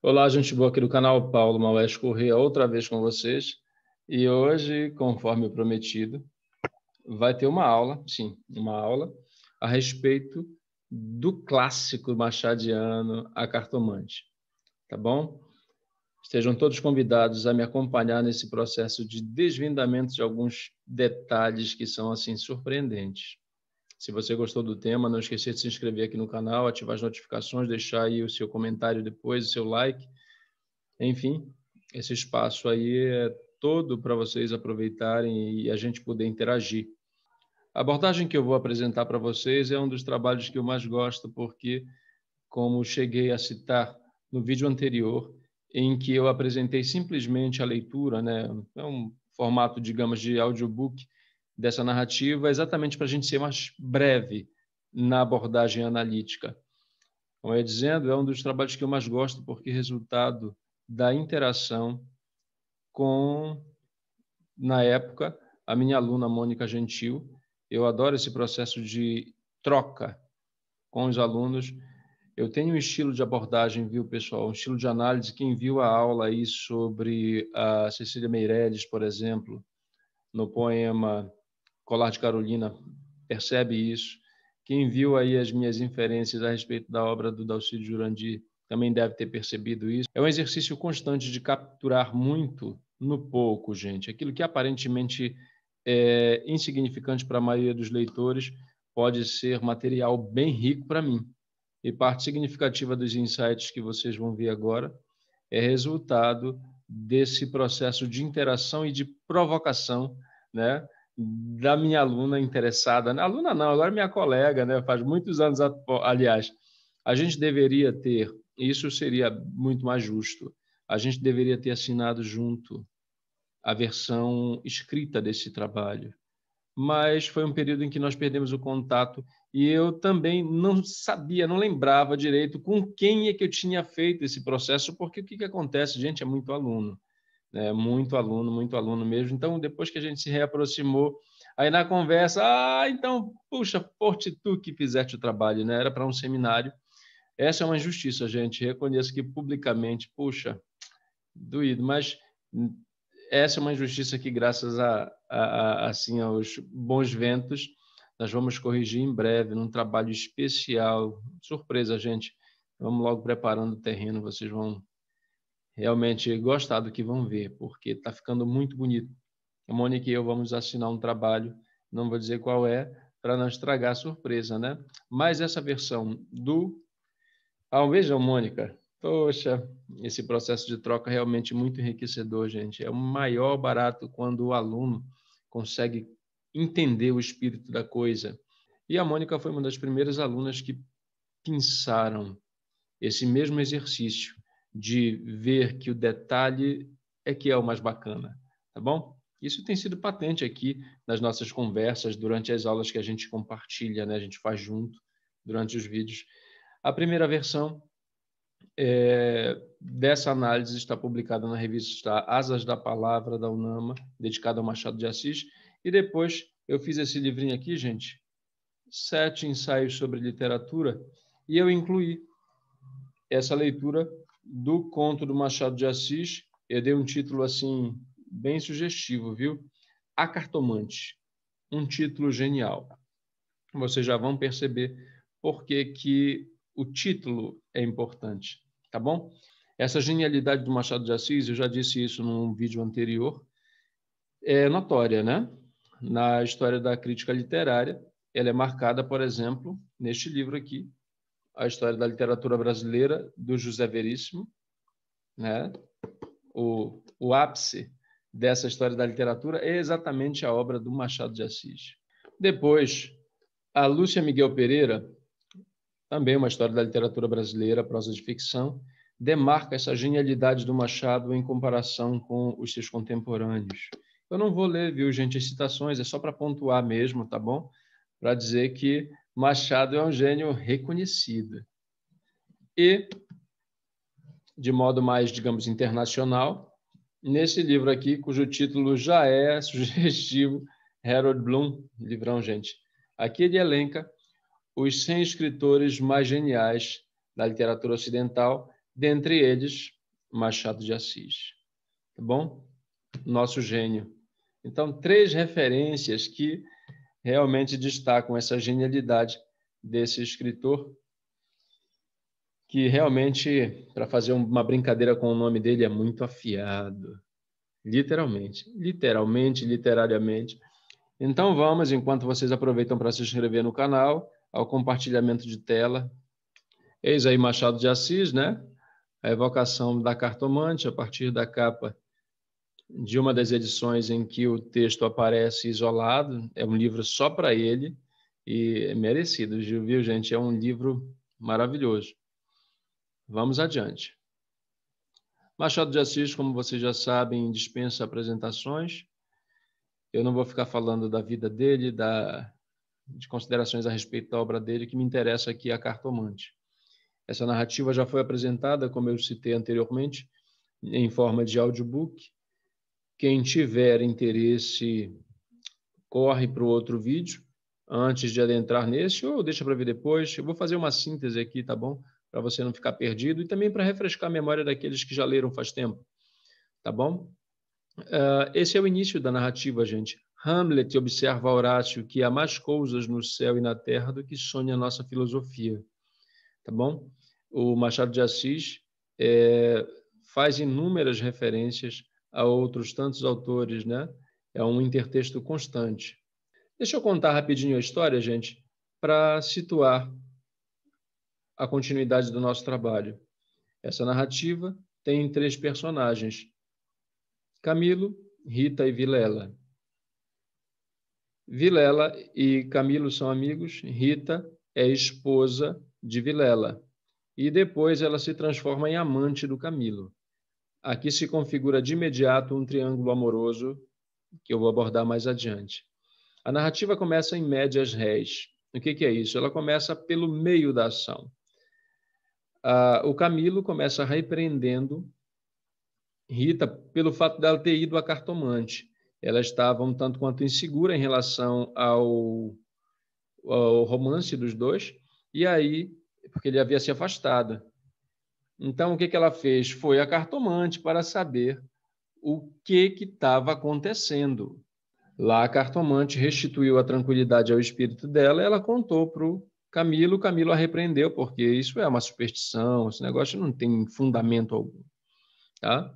Olá, gente boa aqui do canal Paulo Maués Corrêa, outra vez com vocês. E hoje, conforme prometido, vai ter uma aula, sim, uma aula a respeito do clássico machadiano A Cartomante, tá bom? Estejam todos convidados a me acompanhar nesse processo de desvendamento de alguns detalhes que são, assim, surpreendentes. Se você gostou do tema, não esqueça de se inscrever aqui no canal, ativar as notificações, deixar aí o seu comentário depois, o seu like. Enfim, esse espaço aí é todo para vocês aproveitarem e a gente poder interagir. A abordagem que eu vou apresentar para vocês é um dos trabalhos que eu mais gosto, porque, como cheguei a citar no vídeo anterior, em que eu apresentei simplesmente a leitura, né? É um formato, digamos, de audiobook dessa narrativa, exatamente para a gente ser mais breve na abordagem analítica. Como eu ia dizendo, é um dos trabalhos que eu mais gosto, porque resultado da interação com, na época, a minha aluna Mônica Gentil. Eu adoro esse processo de troca com os alunos. Eu tenho um estilo de abordagem, viu, pessoal? Um estilo de análise. Quem viu a aula aí sobre a Cecília Meirelles, por exemplo, no poema Colar de Carolina, percebe isso. Quem viu aí as minhas inferências a respeito da obra do Dalcídio Jurandir também deve ter percebido isso. É um exercício constante de capturar muito no pouco, gente. Aquilo que aparentemente é insignificante para a maioria dos leitores pode ser material bem rico para mim. E parte significativa dos insights que vocês vão ver agora é resultado desse processo de interação e de provocação, né, da minha aluna interessada. Aluna não, agora minha colega, né, faz muitos anos, aliás. A gente deveria ter, isso seria muito mais justo, a gente deveria ter assinado junto a versão escrita desse trabalho. Mas foi um período em que nós perdemos o contato e eu também não sabia, não lembrava direito com quem é que eu tinha feito esse processo, porque o que acontece, gente, é muito aluno, né? Muito aluno mesmo. Então, depois que a gente se reaproximou, aí na conversa, então, puxa, foste tu que fizeste o trabalho, né? Era para um seminário. Essa é uma injustiça, gente. Reconheço que publicamente, puxa, doído, mas essa é uma injustiça que, graças assim, aos bons ventos, nós vamos corrigir em breve, num trabalho especial. Surpresa, gente. Vamos logo preparando o terreno, vocês vão realmente gostar do que vão ver, porque está ficando muito bonito. A Mônica e eu vamos assinar um trabalho, não vou dizer qual é, para não estragar a surpresa, né? Mas essa versão do... vejam, Mônica, poxa, esse processo de troca é realmente muito enriquecedor, gente. É o maior barato quando o aluno consegue entender o espírito da coisa. E a Mônica foi uma das primeiras alunas que pensaram esse mesmo exercício de ver que o detalhe é que é o mais bacana, tá bom? Isso tem sido patente aqui nas nossas conversas, durante as aulas que a gente compartilha, né? A gente faz junto durante os vídeos. A primeira versão dessa análise está publicada na revista Asas da Palavra, da UNAMA, dedicada ao Machado de Assis. E depois eu fiz esse livrinho aqui, gente, 7 ensaios sobre literatura, e eu incluí essa leitura do conto do Machado de Assis. Eu dei um título assim bem sugestivo, viu? A Cartomante, um título genial. Vocês já vão perceber por que o título é importante, tá bom? Essa genialidade do Machado de Assis, eu já disse isso num vídeo anterior, é notória, né? Na história da crítica literária, ela é marcada, por exemplo, neste livro aqui, A História da Literatura Brasileira, do José Veríssimo, né? O ápice dessa história da literatura é exatamente a obra do Machado de Assis. Depois, a Lúcia Miguel Pereira, também uma história da literatura brasileira, prosa de ficção, demarca essa genialidade do Machado em comparação com os seus contemporâneos. Eu não vou ler, viu, gente, as citações, é só para pontuar mesmo, tá bom? Para dizer que Machado é um gênio reconhecido. E, de modo mais, digamos, internacional, nesse livro aqui, cujo título já é sugestivo, Harold Bloom, livrão, gente. Aqui ele elenca os 100 escritores mais geniais da literatura ocidental, dentre eles, Machado de Assis. Tá bom? Nosso gênio. Então, 3 referências que realmente destacam essa genialidade desse escritor, que realmente, para fazer uma brincadeira com o nome dele, é muito afiado. Literalmente, literariamente. Então vamos, enquanto vocês aproveitam para se inscrever no canal, ao compartilhamento de tela. Eis aí Machado de Assis, né? A evocação da cartomante, a partir da capa de uma das edições em que o texto aparece isolado. É um livro só para ele e é merecido, viu, gente? É um livro maravilhoso. Vamos adiante. Machado de Assis, como vocês já sabem, dispensa apresentações. Eu não vou ficar falando da vida dele, de considerações a respeito da obra dele, que me interessa aqui é a Cartomante. Essa narrativa já foi apresentada, como eu citei anteriormente, em forma de audiobook. Quem tiver interesse, corre para o outro vídeo, antes de adentrar nesse, ou deixa para ver depois. Eu vou fazer uma síntese aqui, tá bom? Para você não ficar perdido e também para refrescar a memória daqueles que já leram faz tempo, tá bom? Esse é o início da narrativa, gente. Hamlet observa a Horácio que há mais coisas no céu e na terra do que sonha a nossa filosofia, tá bom? O Machado de Assis faz inúmeras referências a outros tantos autores, né? É um intertexto constante. Deixa eu contar rapidinho a história, gente, para situar a continuidade do nosso trabalho. Essa narrativa tem 3 personagens: Camilo, Rita e Vilela. Vilela e Camilo são amigos, Rita é esposa de Vilela. E depois ela se transforma em amante do Camilo. Aqui se configura de imediato um triângulo amoroso que eu vou abordar mais adiante. A narrativa começa em médias res. O que é isso? Ela começa pelo meio da ação. O Camilo começa repreendendo Rita pelo fato dela ter ido a cartomante. Ela estava um tanto quanto insegura em relação ao romance dos dois, e aí, porque ele havia se afastado. Então, o que ela fez? Foi a cartomante para saber o que estava acontecendo. Lá, a cartomante restituiu a tranquilidade ao espírito dela e ela contou para o Camilo a repreendeu, porque isso é uma superstição, esse negócio não tem fundamento algum. Tá?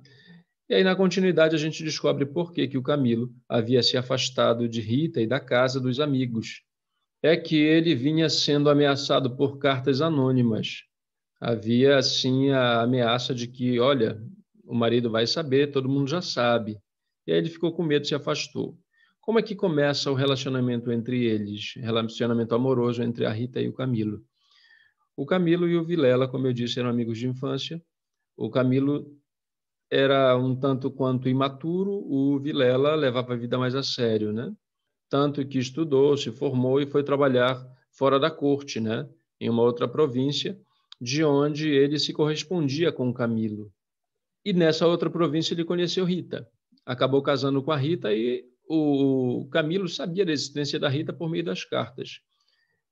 E aí, na continuidade, a gente descobre por que o Camilo havia se afastado de Rita e da casa dos amigos. É que ele vinha sendo ameaçado por cartas anônimas. Havia, assim, a ameaça de que, olha, o marido vai saber, todo mundo já sabe. E aí ele ficou com medo e se afastou. Como é que começa o relacionamento entre eles, relacionamento amoroso entre a Rita e o Camilo? O Camilo e o Vilela, como eu disse, eram amigos de infância. O Camilo era um tanto quanto imaturo, o Vilela levava a vida mais a sério, né? Tanto que estudou, se formou e foi trabalhar fora da corte, né? Em uma outra província, de onde ele se correspondia com o Camilo. E nessa outra província ele conheceu Rita. Acabou casando com a Rita e o Camilo sabia da existência da Rita por meio das cartas.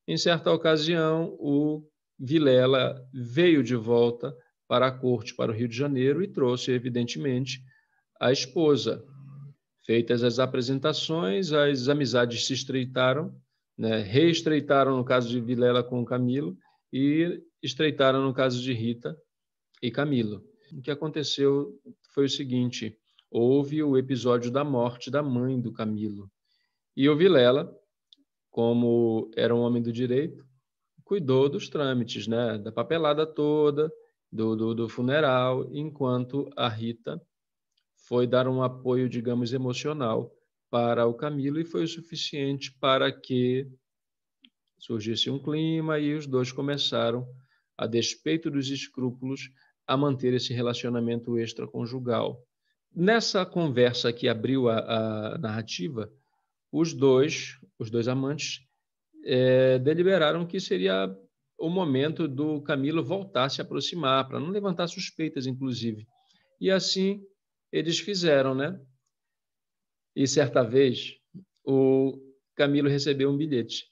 Em certa ocasião, o Vilela veio de volta para a corte, para o Rio de Janeiro, e trouxe, evidentemente, a esposa. Feitas as apresentações, as amizades se estreitaram, né? Reestreitaram no caso de Vilela com Camilo e estreitaram no caso de Rita e Camilo. O que aconteceu foi o seguinte: houve o episódio da morte da mãe do Camilo. E o Vilela, como era um homem do direito, cuidou dos trâmites, né? Da papelada toda, do funeral, enquanto a Rita foi dar um apoio, digamos, emocional para o Camilo, e foi o suficiente para que surgisse um clima e os dois começaram, a despeito dos escrúpulos, a manter esse relacionamento extraconjugal. Nessa conversa que abriu a narrativa, os dois amantes deliberaram que seria o momento do Camilo voltar a se aproximar, para não levantar suspeitas, inclusive. E assim eles fizeram, né? E certa vez, o Camilo recebeu um bilhete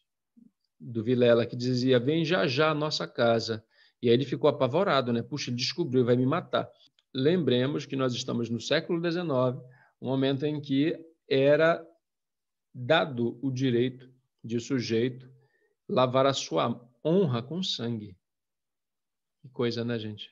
do Vilela que dizia: vem já já à nossa casa. E aí ele ficou apavorado, né? Puxa, ele descobriu, vai me matar. Lembremos que nós estamos no século XIX, um momento em que era dado o direito de o sujeito lavar a sua honra com sangue. Que coisa, né, gente?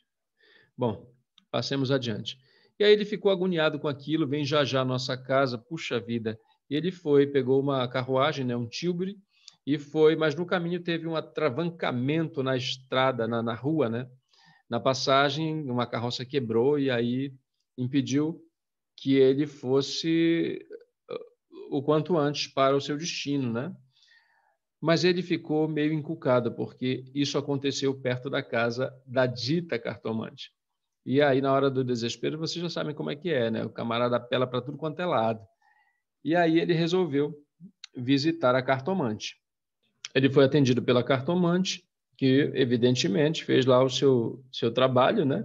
Bom, passemos adiante. E aí ele ficou agoniado com aquilo, vem já já à nossa casa, puxa vida. E ele foi, pegou uma carruagem, né, um tilbury, e foi, mas no caminho teve um atravancamento na estrada, na rua, né? Na passagem, uma carroça quebrou e aí impediu que ele fosse o quanto antes para o seu destino, né? Mas ele ficou meio encucado, porque isso aconteceu perto da casa da dita cartomante. E aí, na hora do desespero, vocês já sabem como é que é, né? O camarada apela para tudo quanto é lado. E aí ele resolveu visitar a cartomante. Ele foi atendido pela cartomante, que evidentemente fez lá o seu trabalho, né?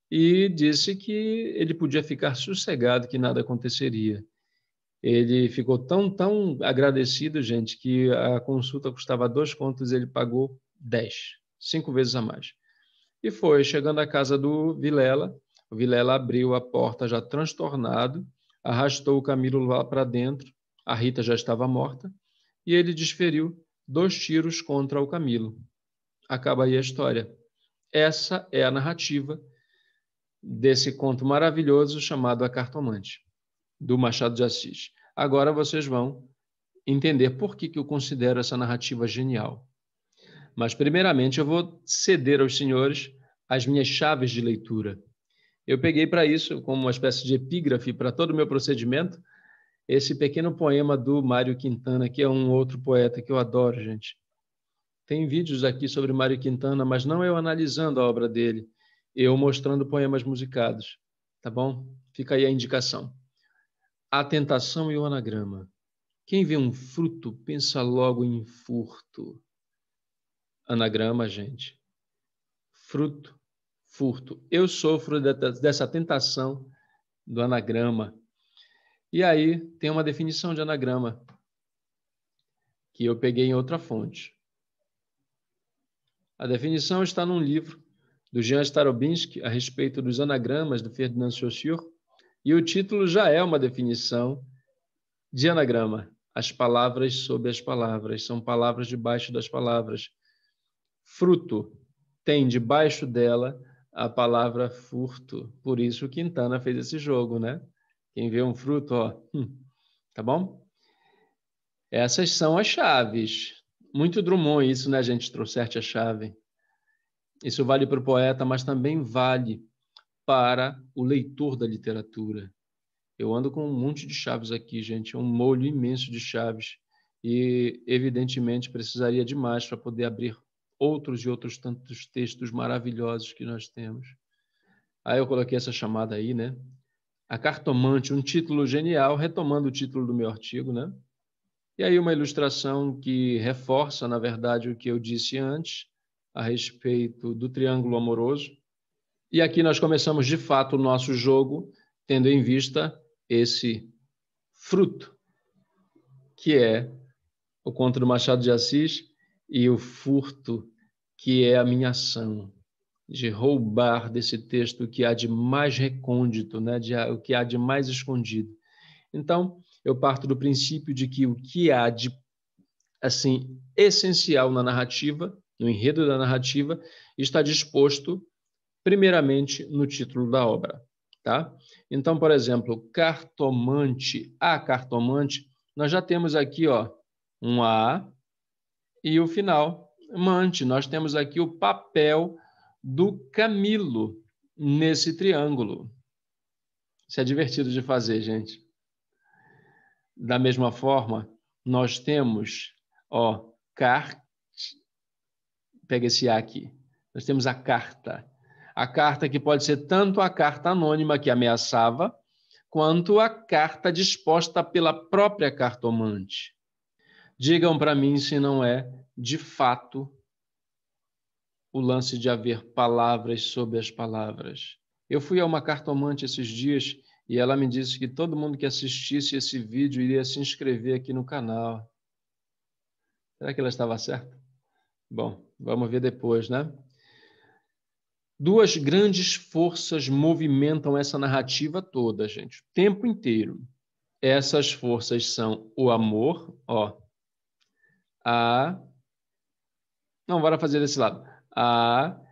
E disse que ele podia ficar sossegado, que nada aconteceria. Ele ficou tão agradecido, gente, que a consulta custava 2 contos, ele pagou 10, 5 vezes a mais. E foi, chegando à casa do Vilela, o Vilela abriu a porta já transtornado, arrastou o Camilo lá para dentro, a Rita já estava morta, e ele desferiu 2 tiros contra o Camilo. Acaba aí a história. Essa é a narrativa desse conto maravilhoso chamado A Cartomante, do Machado de Assis. Agora vocês vão entender por que eu considero essa narrativa genial. Mas, primeiramente, eu vou ceder aos senhores as minhas chaves de leitura. Eu peguei para isso, como uma espécie de epígrafe para todo o meu procedimento, esse pequeno poema do Mário Quintana, que é um outro poeta que eu adoro, gente. Tem vídeos aqui sobre Mário Quintana, mas não eu analisando a obra dele, eu mostrando poemas musicados, tá bom? Fica aí a indicação. A tentação e o anagrama. Quem vê um fruto pensa logo em furto. Anagrama, gente. Fruto, furto. Eu sofro dessa tentação do anagrama. E aí tem uma definição de anagrama que eu peguei em outra fonte. A definição está num livro do Jean Starobinski a respeito dos anagramas do Ferdinand Saussure, e o título já é uma definição de anagrama. As palavras sob as palavras, são palavras debaixo das palavras. Fruto tem debaixo dela a palavra furto. Por isso Quintana fez esse jogo, né? Quem vê um fruto, ó, tá bom? Essas são as chaves. Muito Drummond isso, né, gente? Trouxerte a chave. Isso vale para o poeta, mas também vale para o leitor da literatura. Eu ando com um monte de chaves aqui, gente, um molho imenso de chaves e, evidentemente, precisaria de mais para poder abrir outros e outros tantos textos maravilhosos que nós temos. Aí eu coloquei essa chamada aí, né? A Cartomante, um título genial, retomando o título do meu artigo, né? E aí uma ilustração que reforça, na verdade, o que eu disse antes a respeito do triângulo amoroso. E aqui nós começamos, de fato, o nosso jogo, tendo em vista esse fruto, que é o conto do Machado de Assis, e o furto, que é a minha ação de roubar desse texto o que há de mais recôndito, né? O que há de mais escondido. Então, eu parto do princípio de que o que há de assim essencial na narrativa, no enredo da narrativa, está disposto primeiramente no título da obra, tá? Então, por exemplo, cartomante, a cartomante, nós já temos aqui, ó, um A e o final, mante. Nós temos aqui o papel do Camilo nesse triângulo. Isso é divertido de fazer, gente. Da mesma forma, nós temos, ó, pega esse A aqui. Nós temos a carta. A carta que pode ser tanto a carta anônima que ameaçava, quanto a carta disposta pela própria cartomante. Digam para mim se não é, de fato, o lance de haver palavras sobre as palavras. Eu fui a uma cartomante esses dias e ela me disse que todo mundo que assistisse esse vídeo iria se inscrever aqui no canal. Será que ela estava certa? Bom, vamos ver depois, né? Duas grandes forças movimentam essa narrativa toda, gente, o tempo inteiro. Essas forças são o amor, ó. Não, bora fazer desse lado. A-M-O-R.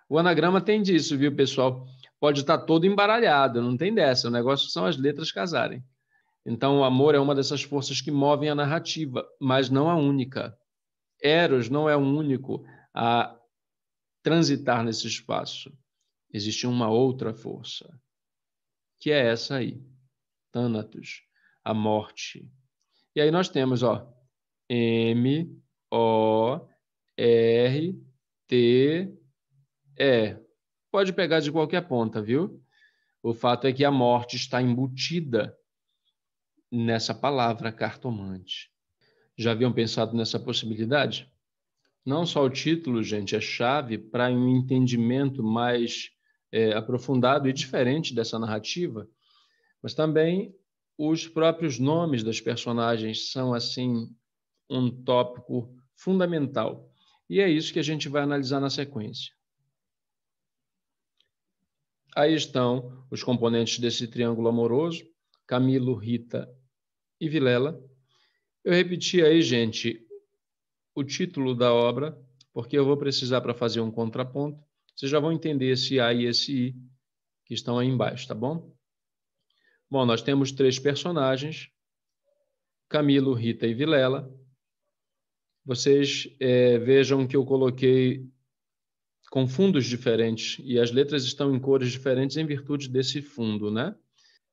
O anagrama tem disso, viu, pessoal? Pode estar todo embaralhado, não tem dessa. O negócio são as letras casarem. Então, o amor é uma dessas forças que movem a narrativa, mas não a única. Eros não é o único a transitar nesse espaço. Existe uma outra força, que é essa aí, Thanatos, a morte. E aí nós temos, ó, M-O-R-T-E. Pode pegar de qualquer ponta, viu? O fato é que a morte está embutida nessa palavra cartomante. Já haviam pensado nessa possibilidade? Não só o título, gente, é chave para um entendimento mais aprofundado e diferente dessa narrativa, mas também os próprios nomes das personagens são, assim, um tópico fundamental. E é isso que a gente vai analisar na sequência. Aí estão os componentes desse triângulo amoroso, Camilo, Rita e Vilela. Eu repeti aí, gente, o título da obra, porque eu vou precisar para fazer um contraponto. Vocês já vão entender esse A e esse I que estão aí embaixo, tá bom? Bom, nós temos três personagens, Camilo, Rita e Vilela. Vocês vejam que eu coloquei com fundos diferentes e as letras estão em cores diferentes em virtude desse fundo, né?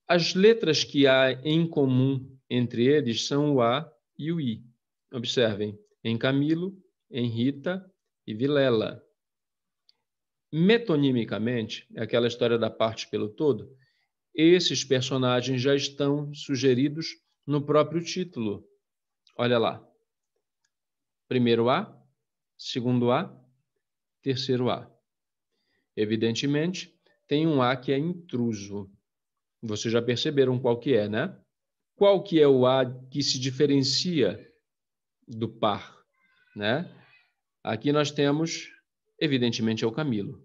As letras que há em comum entre eles são o A e o I. Observem, em Camilo, em Rita e Vilela. Metonimicamente, é aquela história da parte pelo todo, esses personagens já estão sugeridos no próprio título. Olha lá. Primeiro A, segundo A, terceiro A. Evidentemente, tem um A que é intruso. Vocês já perceberam qual que é, né? Qual que é o A que se diferencia do par, né? Aqui nós temos, evidentemente, é o Camilo.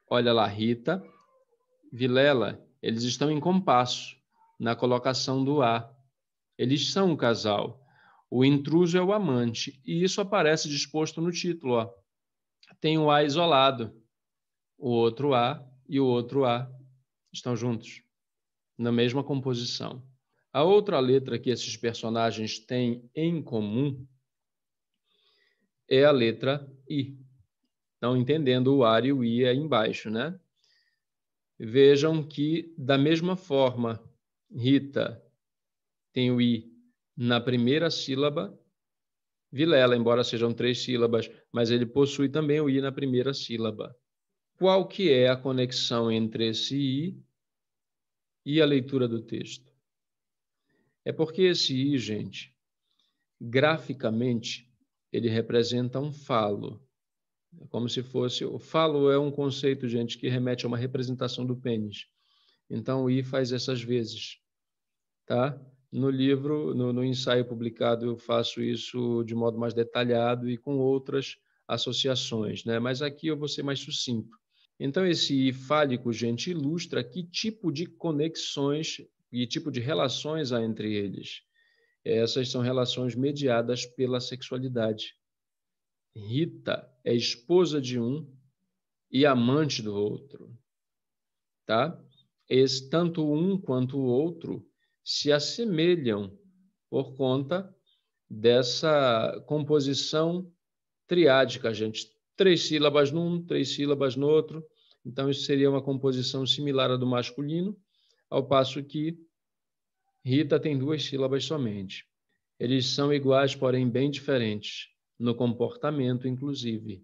Olha lá, Rita, Vilela, eles estão em compasso na colocação do A. Eles são um casal. O intruso é o amante. E isso aparece disposto no título, ó. Tem o A isolado. O outro A e o outro A estão juntos, na mesma composição. A outra letra que esses personagens têm em comum é a letra I. Não entendendo o A e o I aí embaixo, né? Vejam que, da mesma forma, Rita tem o I na primeira sílaba, Vilela, embora sejam 3 sílabas, mas ele possui também o I na primeira sílaba. Qual que é a conexão entre esse I e a leitura do texto? É porque esse I, gente, graficamente, ele representa um falo. É como se fosse... O falo é um conceito, gente, que remete a uma representação do pênis. Então, o I faz essas vezes, tá? No livro, no ensaio publicado, eu faço isso de modo mais detalhado e com outras associações, né? Mas aqui eu vou ser mais sucinto. Então, esse I fálico, gente, ilustra que tipo de conexões e tipo de relações há entre eles. Essas são relações mediadas pela sexualidade. Rita é esposa de um e amante do outro, tá? Tanto um quanto o outro se assemelham por conta dessa composição triádica, gente. 3 sílabas num, 3 sílabas no outro. Então, isso seria uma composição similar à do masculino, ao passo que Rita tem 2 sílabas somente. Eles são iguais, porém bem diferentes, no comportamento, inclusive.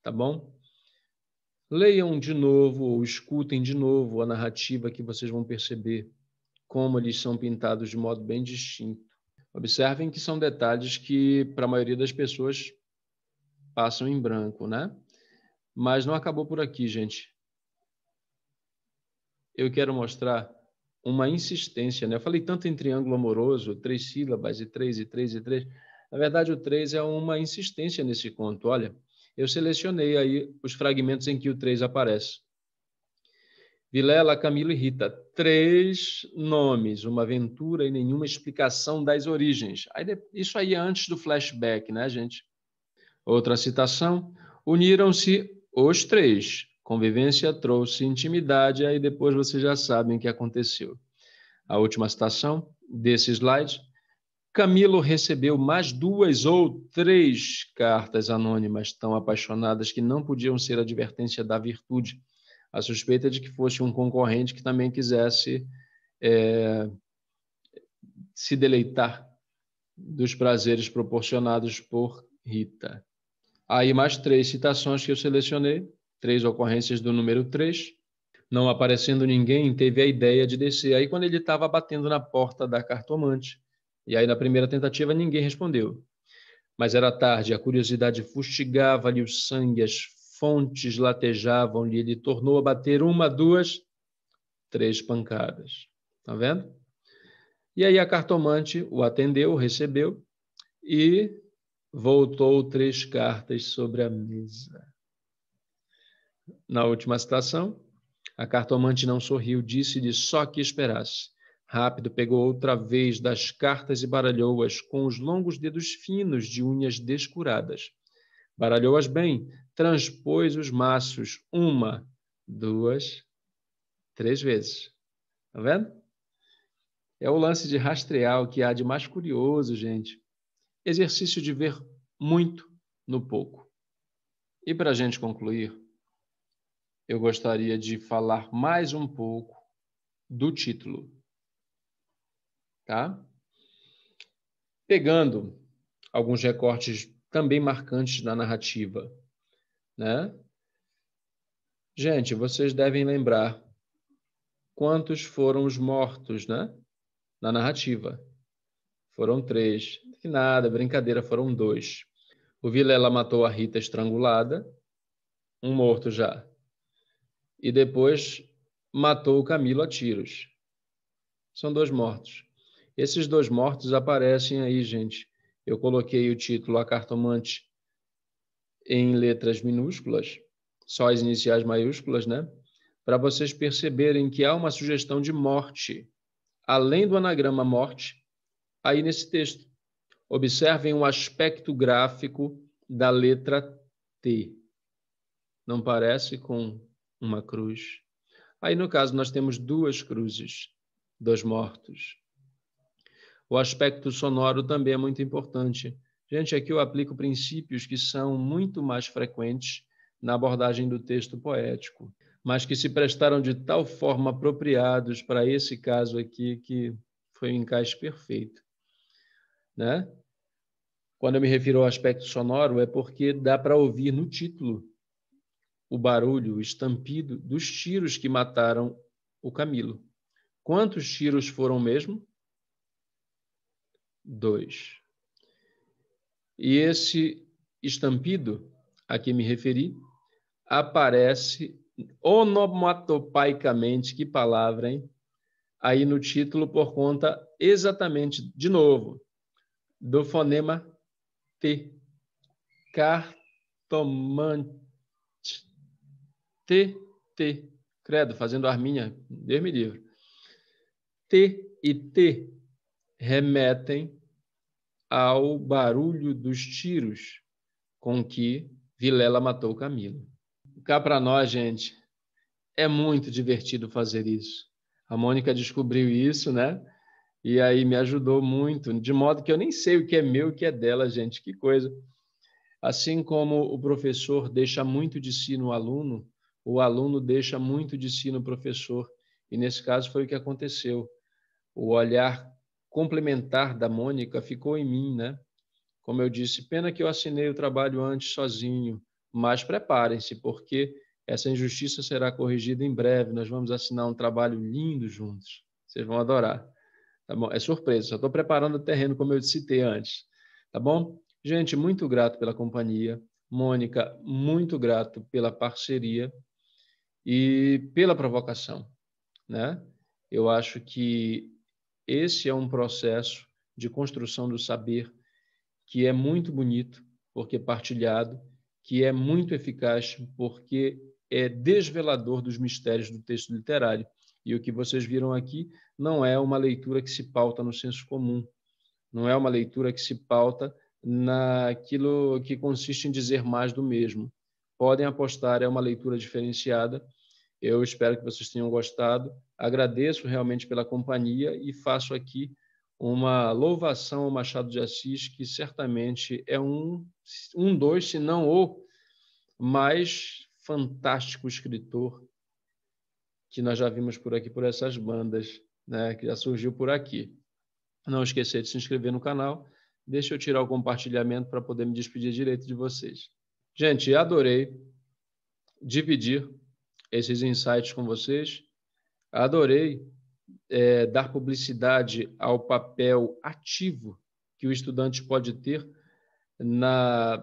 Tá bom? Leiam de novo ou escutem de novo a narrativa que vocês vão perceber como eles são pintados de modo bem distinto. Observem que são detalhes que, para a maioria das pessoas, passam em branco, né? Mas não acabou por aqui, gente. Eu quero mostrar uma insistência, né? Eu falei tanto em triângulo amoroso, 3 sílabas, e 3, e 3, e 3. Na verdade, o 3 é uma insistência nesse conto. Olha, eu selecionei aí os fragmentos em que o 3 aparece. Vilela, Camilo e Rita. 3 nomes, uma aventura e nenhuma explicação das origens. Isso aí é antes do flashback, né, gente? Outra citação. Uniram-se os 3. Convivência trouxe intimidade, aí depois vocês já sabem o que aconteceu. A última citação desse slide. Camilo recebeu mais 2 ou 3 cartas anônimas tão apaixonadas que não podiam ser advertência da virtude. A suspeita de que fosse um concorrente que também quisesse se deleitar dos prazeres proporcionados por Rita. Aí mais 3 citações que eu selecionei, 3 ocorrências do número 3. Não aparecendo ninguém, teve a ideia de descer. Aí quando ele estava batendo na porta da cartomante, e aí na primeira tentativa ninguém respondeu. Mas era tarde, a curiosidade fustigava-lhe o sangue, as fontes latejavam-lhe, ele tornou a bater 1, 2, 3 pancadas. Tá vendo? E aí a cartomante o atendeu, recebeu e voltou 3 cartas sobre a mesa. Na última citação, a cartomante não sorriu, disse-lhe só que esperasse. Rápido pegou outra vez das cartas e baralhou-as com os longos dedos finos de unhas descuradas. Baralhou-as bem, transpôs os maços 1, 2, 3 vezes. Tá vendo? É o lance de rastrear o que há de mais curioso, gente. Exercício de ver muito no pouco. E para a gente concluir, eu gostaria de falar mais um pouco do título. Tá? Pegando alguns recortes também marcantes da narrativa, né? Gente, vocês devem lembrar quantos foram os mortos, né? Na narrativa. Foram 3. Que nada, brincadeira, foram 2. O Vilela matou a Rita estrangulada, um morto já. E depois matou o Camilo a tiros. São 2 mortos. Esses 2 mortos aparecem aí, gente. Eu coloquei o título A Cartomante em letras minúsculas, só as iniciais maiúsculas, né? Para vocês perceberem que há uma sugestão de morte, além do anagrama morte, aí nesse texto. Observem o aspecto gráfico da letra T. Não parece com uma cruz? Aí, no caso, nós temos 2 cruzes, 2 mortos. O aspecto sonoro também é muito importante. Gente, aqui eu aplico princípios que são muito mais frequentes na abordagem do texto poético, mas que se prestaram de tal forma apropriados para esse caso aqui que foi um encaixe perfeito, né? Quando eu me refiro ao aspecto sonoro, é porque dá para ouvir no título o barulho, o estampido dos tiros que mataram o Camilo. Quantos tiros foram mesmo? 2. E esse estampido a que me referi aparece onomatopaicamente, que palavra, hein? Aí no título por conta exatamente, de novo, do fonema T. Cartomante. T, T. Credo, fazendo arminha, Deus me livre. T e T remetem ao barulho dos tiros com que Vilela matou Camilo. Cá para nós, gente, é muito divertido fazer isso. A Mônica descobriu isso, né? E aí me ajudou muito, de modo que eu nem sei o que é meu e o que é dela, gente. Que coisa. Assim como o professor deixa muito de si no aluno, o aluno deixa muito de si no professor. E nesse caso foi o que aconteceu. O olhar complementar da Mônica ficou em mim, né? Como eu disse, pena que eu assinei o trabalho antes sozinho, mas preparem-se, porque essa injustiça será corrigida em breve. Nós vamos assinar um trabalho lindo juntos. Vocês vão adorar. Tá bom? É surpresa, só estou preparando o terreno, como eu citei antes. Tá bom? Gente, muito grato pela companhia. Mônica, muito grato pela parceria e pela provocação, né? Eu acho que esse é um processo de construção do saber que é muito bonito, porque é partilhado, que é muito eficaz, porque é desvelador dos mistérios do texto literário. E o que vocês viram aqui não é uma leitura que se pauta no senso comum, não é uma leitura que se pauta naquilo que consiste em dizer mais do mesmo. Podem apostar, é uma leitura diferenciada. Eu espero que vocês tenham gostado. Agradeço realmente pela companhia e faço aqui uma louvação ao Machado de Assis, que certamente é dos, se não o mais fantástico escritor que nós já vimos por aqui, por essas bandas, né, que já surgiu por aqui. Não esquecer de se inscrever no canal. Deixa eu tirar o compartilhamento para poder me despedir direito de vocês. Gente, adorei dividir esses insights com vocês. Adorei dar publicidade ao papel ativo que o estudante pode ter na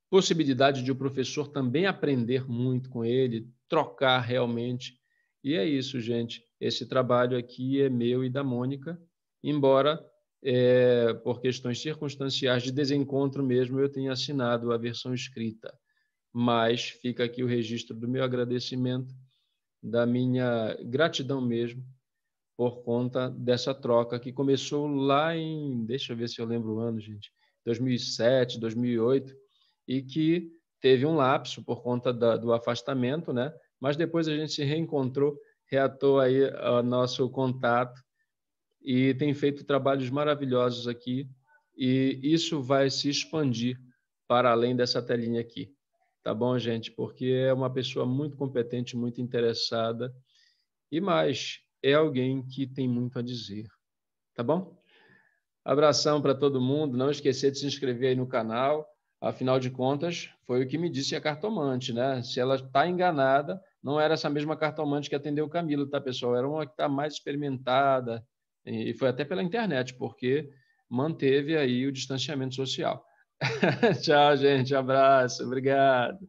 possibilidade de o professor também aprender muito com ele, trocar realmente. E é isso, gente. Esse trabalho aqui é meu e da Mônica, embora por questões circunstanciais de desencontro mesmo eu tenha assinado a versão escrita. Mas fica aqui o registro do meu agradecimento, da minha gratidão mesmo, por conta dessa troca que começou lá em, deixa eu ver se eu lembro o ano, gente, 2007, 2008, e que teve um lapso por conta do afastamento, né? Mas depois a gente se reencontrou, reatou aí o nosso contato e tem feito trabalhos maravilhosos aqui, e isso vai se expandir para além dessa telinha aqui. Tá bom, gente? Porque é uma pessoa muito competente, muito interessada, e mais, é alguém que tem muito a dizer. Tá bom? Abração para todo mundo. Não esquecer de se inscrever aí no canal. Afinal de contas, foi o que me disse a cartomante, né? Se ela está enganada, não era essa mesma cartomante que atendeu o Camilo, tá, pessoal? Era uma que está mais experimentada, e foi até pela internet, porque manteve aí o distanciamento social. Tchau, gente. Abraço. Obrigado.